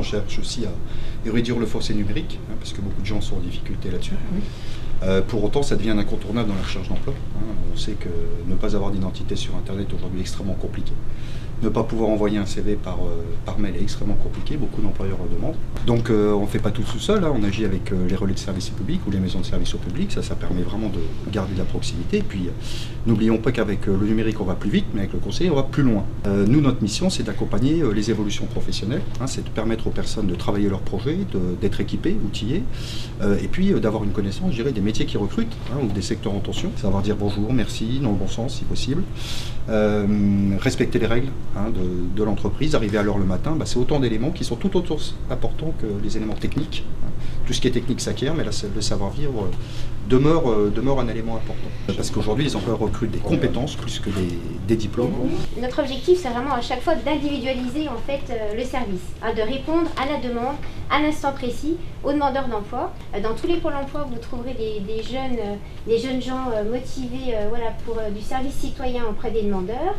on cherche aussi à réduire le fossé numérique, hein, parce que beaucoup de gens sont en difficulté là-dessus. Pour autant, ça devient un incontournable dans la recherche d'emploi. Hein. On sait que ne pas avoir d'identité sur Internet aujourd'hui est extrêmement compliqué. Ne pas pouvoir envoyer un CV par mail est extrêmement compliqué, beaucoup d'employeurs le demandent. Donc on ne fait pas tout seul, hein. On agit avec les relais de services publics ou les maisons de services au public, ça permet vraiment de garder de la proximité. Et puis n'oublions pas qu'avec le numérique on va plus vite, mais avec le conseiller on va plus loin. Nous, notre mission c'est d'accompagner les évolutions professionnelles, hein, c'est de permettre aux personnes de travailler leurs projets, d'être équipées, outillées, et puis d'avoir une connaissance, je dirais, des métiers qui recrutent, hein, ou des secteurs en tension, savoir dire bonjour, merci, dans le bon sens si possible, respecter les règles, hein, de l'entreprise, arriver à l'heure le matin, c'est autant d'éléments qui sont tout autant importants que les éléments techniques. Hein. Tout ce qui est technique s'acquiert, mais là, le savoir-vivre demeure un élément important. Parce qu'aujourd'hui, les employeurs recrutent des compétences plus que des diplômes. Notre objectif, c'est vraiment à chaque fois d'individualiser en fait le service, hein, de répondre à la demande, à l'instant précis, aux demandeurs d'emploi. Dans tous les pôles emploi, vous trouverez des jeunes gens motivés pour du service citoyen auprès des demandeurs.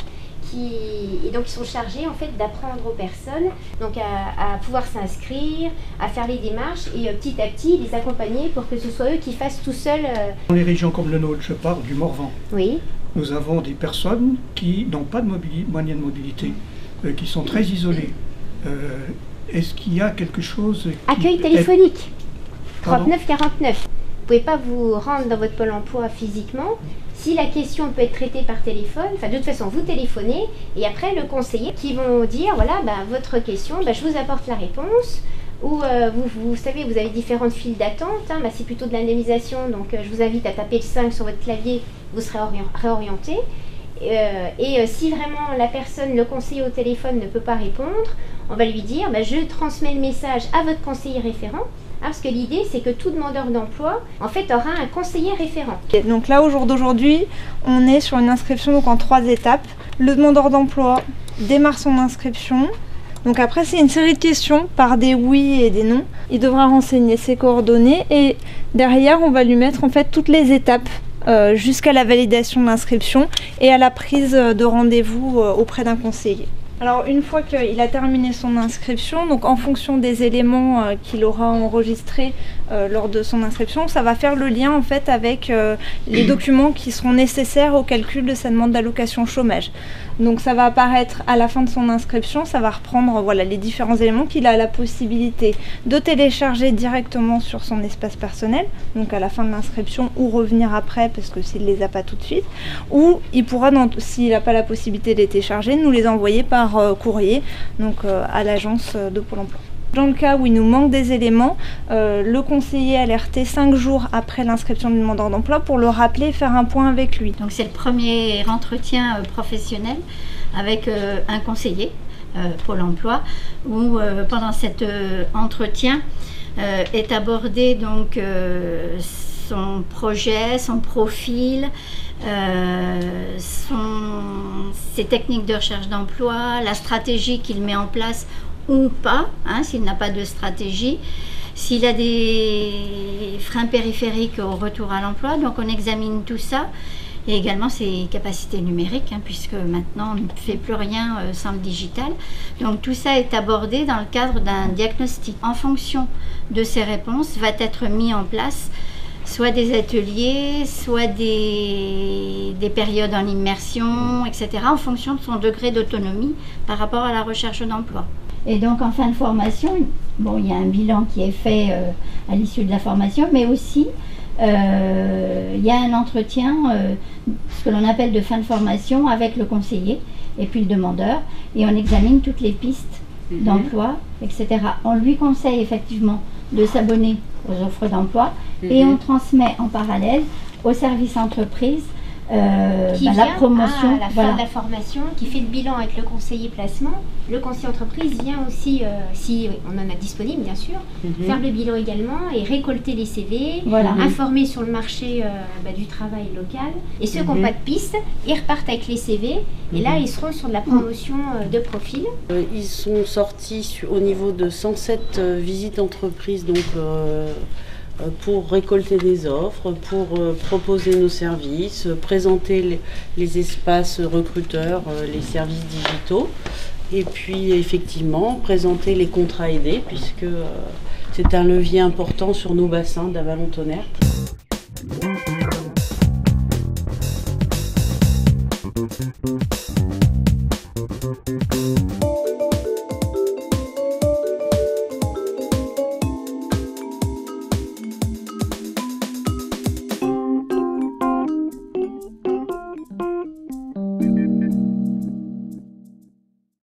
Et donc ils sont chargés en fait d'apprendre aux personnes donc à pouvoir s'inscrire, à faire les démarches et petit à petit les accompagner pour que ce soit eux qui fassent tout seuls. Dans les régions comme le nôtre, je parle du Morvan. Oui. Nous avons des personnes qui n'ont pas de moyen de mobilité, qui sont très isolées. Est-ce qu'il y a quelque chose Accueil téléphonique 3949. Vous ne pouvez pas vous rendre dans votre pôle emploi physiquement. Si la question peut être traitée par téléphone, de toute façon vous téléphonez et après le conseiller qui vont dire voilà votre question, je vous apporte la réponse. Ou vous savez, vous avez différentes files d'attente, hein, c'est plutôt de l'indemnisation, donc je vous invite à taper le 5 sur votre clavier, vous serez réorienté. Et si vraiment la personne, le conseiller au téléphone ne peut pas répondre, on va lui dire je transmets le message à votre conseiller référent. Parce que l'idée, c'est que tout demandeur d'emploi, en fait, aura un conseiller référent. Donc là, au jour d'aujourd'hui, on est sur une inscription donc en 3 étapes. Le demandeur d'emploi démarre son inscription. Donc après, c'est une série de questions par des oui et des non. Il devra renseigner ses coordonnées et derrière, on va lui mettre en fait toutes les étapes jusqu'à la validation de l'inscription et à la prise de rendez-vous auprès d'un conseiller. Alors une fois qu'il a terminé son inscription, donc en fonction des éléments qu'il aura enregistrés lors de son inscription, ça va faire le lien en fait avec les documents qui seront nécessaires au calcul de sa demande d'allocation chômage. Donc ça va apparaître à la fin de son inscription, ça va reprendre les différents éléments qu'il a la possibilité de télécharger directement sur son espace personnel, donc à la fin de l'inscription ou revenir après parce que s'il ne les a pas tout de suite, ou il pourra, s'il n'a pas la possibilité de les télécharger, nous les envoyer par courrier donc à l'agence de Pôle emploi. Dans le cas où il nous manque des éléments, le conseiller est alerté 5 jours après l'inscription du demandeur d'emploi pour le rappeler et faire un point avec lui. Donc c'est le premier entretien professionnel avec un conseiller Pôle emploi où pendant cet entretien est abordé donc son projet, son profil, ses techniques de recherche d'emploi, la stratégie qu'il met en place ou pas, s'il n'a pas de stratégie, s'il a des freins périphériques au retour à l'emploi. Donc on examine tout ça et également ses capacités numériques, puisque maintenant on ne fait plus rien sans le digital. Donc tout ça est abordé dans le cadre d'un diagnostic. En fonction de ces réponses va être mis en place soit des ateliers, soit des périodes en immersion, etc., en fonction de son degré d'autonomie par rapport à la recherche d'emploi. Et donc en fin de formation, il y a un bilan qui est fait à l'issue de la formation, mais aussi il y a un entretien, ce que l'on appelle de fin de formation avec le conseiller et puis le demandeur, et on examine toutes les pistes d'emploi, etc. On lui conseille effectivement de s'abonner aux offres d'emploi et on transmet en parallèle au service entreprise la promotion à la fin de la formation, qui fait le bilan avec le conseiller placement. Le conseiller entreprise vient aussi, si on en a disponible bien sûr, faire le bilan également et récolter les CV, informer sur le marché du travail local. Et ceux qui n'ont pas de piste, ils repartent avec les CV et là ils seront sur de la promotion de profil. Ils sont sortis au niveau de 107 visites entreprises, donc pour récolter des offres, pour proposer nos services, présenter les espaces recruteurs, les services digitaux. Et puis effectivement, présenter les contrats aidés, puisque c'est un levier important sur nos bassins d'Avalon-Tonnerre.